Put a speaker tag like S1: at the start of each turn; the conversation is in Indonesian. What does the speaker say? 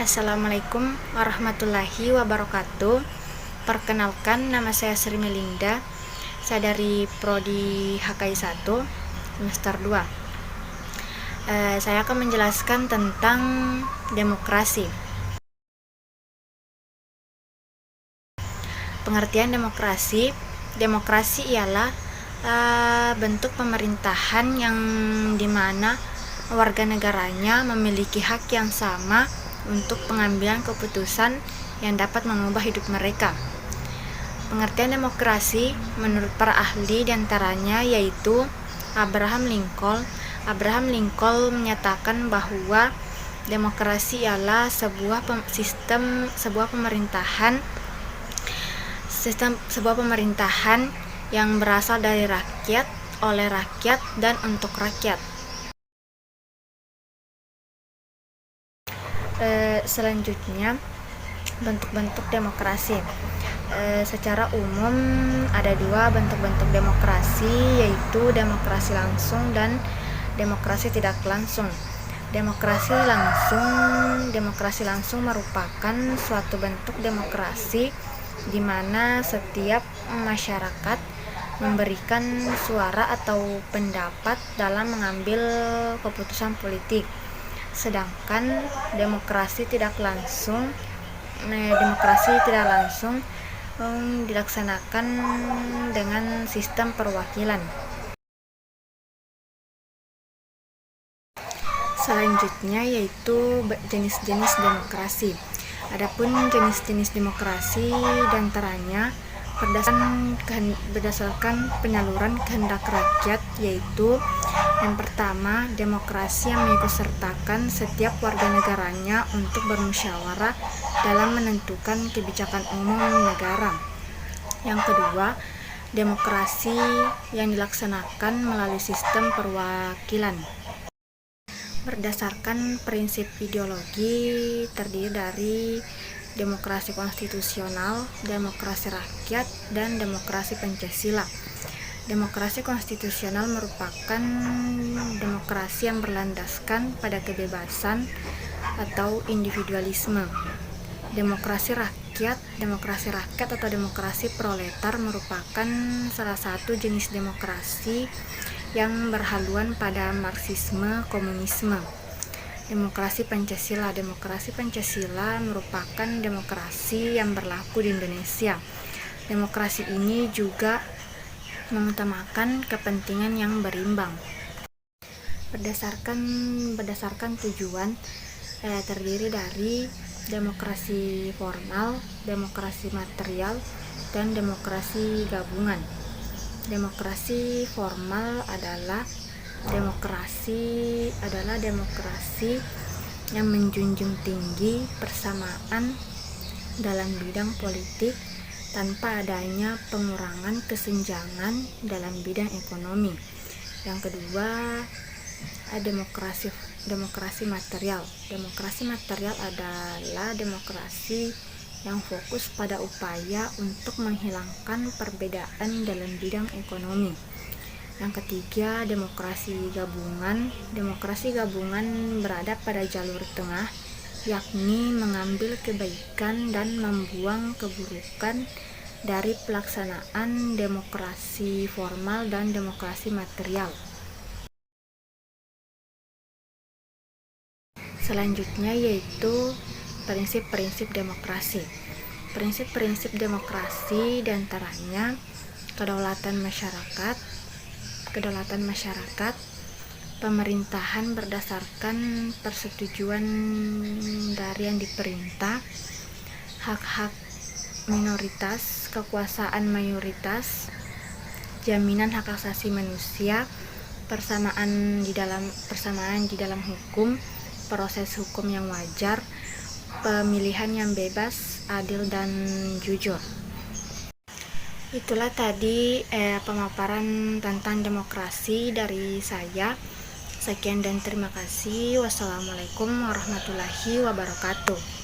S1: Assalamualaikum warahmatullahi wabarakatuh. Perkenalkan, nama saya Sri Melinda. Saya dari Prodi HKI 1 semester 2. Saya akan menjelaskan tentang demokrasi. Pengertian demokrasi. Demokrasi ialah bentuk pemerintahan yang dimana warga negaranya memiliki hak yang sama untuk pengambilan keputusan yang dapat mengubah hidup mereka. Pengertian demokrasi menurut para ahli diantaranya yaitu Abraham Lincoln. Abraham Lincoln menyatakan bahwa demokrasi ialah sebuah pemerintahan yang berasal dari rakyat, oleh rakyat, dan untuk rakyat. Selanjutnya, bentuk-bentuk demokrasi. Secara umum ada dua bentuk-bentuk demokrasi, yaitu demokrasi langsung dan demokrasi tidak langsung. Demokrasi langsung merupakan suatu bentuk demokrasi di mana setiap masyarakat memberikan suara atau pendapat dalam mengambil keputusan politik. Sedangkan demokrasi tidak langsung dilaksanakan dengan sistem perwakilan. Selanjutnya yaitu jenis-jenis demokrasi. Adapun jenis-jenis demokrasi diantaranya berdasarkan penyaluran kehendak rakyat, yaitu yang pertama, demokrasi yang mengikutsertakan setiap warga negaranya untuk bermusyawarah dalam menentukan kebijakan umum negara. Yang kedua, demokrasi yang dilaksanakan melalui sistem perwakilan. Berdasarkan prinsip ideologi terdiri dari demokrasi konstitusional, demokrasi rakyat, dan demokrasi Pancasila. Demokrasi konstitusional merupakan demokrasi yang berlandaskan pada kebebasan atau individualisme. Demokrasi rakyat atau demokrasi proletar merupakan salah satu jenis demokrasi yang berhaluan pada Marxisme Komunisme. Demokrasi Pancasila merupakan demokrasi yang berlaku di Indonesia. Demokrasi ini juga mengutamakan kepentingan yang berimbang. Berdasarkan tujuan, terdiri dari demokrasi formal, demokrasi material, dan demokrasi gabungan. Demokrasi formal adalah demokrasi yang menjunjung tinggi persamaan dalam bidang politik tanpa adanya pengurangan kesenjangan dalam bidang ekonomi. Yang kedua, demokrasi material. Demokrasi material adalah demokrasi yang fokus pada upaya untuk menghilangkan perbedaan dalam bidang ekonomi. Yang ketiga, demokrasi gabungan. Demokrasi gabungan berada pada jalur tengah, yakni mengambil kebaikan dan membuang keburukan dari pelaksanaan demokrasi formal dan demokrasi material. Selanjutnya yaitu prinsip-prinsip demokrasi. Prinsip-prinsip demokrasi diantaranya kedaulatan masyarakat, pemerintahan berdasarkan persetujuan dari yang diperintah, hak-hak minoritas, kekuasaan mayoritas, jaminan hak asasi manusia, persamaan di dalam hukum, proses hukum yang wajar, pemilihan yang bebas, adil, dan jujur. Itulah tadi pemaparan tentang demokrasi dari saya. Sekian dan terima kasih. Wassalamualaikum warahmatullahi wabarakatuh.